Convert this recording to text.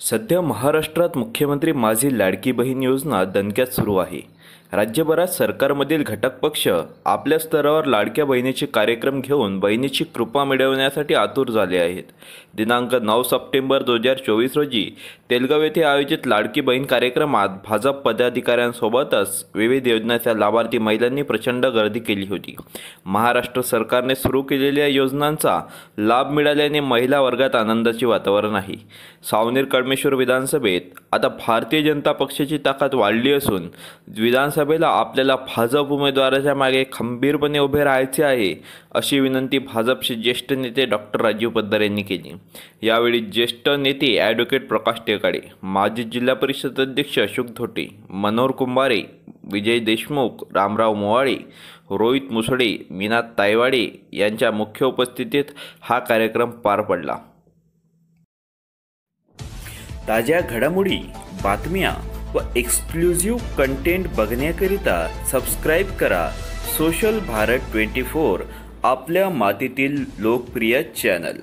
सध्या महाराष्ट्रात मुख्यमंत्री माझी लाडकी बहीण योजना दणक्यात सुरू आहे। राज्यभरात सरकारमधील घटक पक्ष आपल्या स्तरावर लाडक्या बहिणीचे कार्यक्रम घेऊन बहिणीची कृपा मिळवण्यासाठी आतुर झाले आहेत। दिनांक 9 सप्टेंबर 2024 रोजी तेलगाव येथे आयोजित लाडकी बहीण कार्यक्रमात भाजप पदाधिकाऱ्यांसोबतच विविध योजनांच्या लाभार्थी महिलांनी प्रचंड गर्दी केली होती। महाराष्ट्र सरकारने सुरू केलेल्या योजनांचा लाभ मिळाल्याने महिला वर्गात आनंदाचे वातावरण आहे। सावनेर कळमेश्वर विधानसभेत आता भारतीय जनता पक्षाची ताकद वाढली असून विधानसभेला आपल्याला भाजप उमेदवाराच्या मागे खंबीरपणे उभे राहायचे आहे, अशी विनंती भाजपचे ज्येष्ठ नेते डॉक्टर राजीव पद्धार यांनी केली। यावेळी ज्येष्ठ नेते ॲडव्होकेट प्रकाश टेकाडे, माजी जिल्हा परिषद अध्यक्ष अशोक धोटे, मनोहर कुंभारे, विजय देशमुख, रामराव मोवाळे, रोहित मुसळे, मीना तायवाडे यांच्या मुख्य उपस्थितीत हा कार्यक्रम पार पडला। ताज्या घडामोडी, बातम्या व एक्सक्लुझिव्ह कंटेंट बघण्याकरिता सबस्क्राईब करा सोशल भारत 24, आपल्या मातीतील लोकप्रिय चॅनल।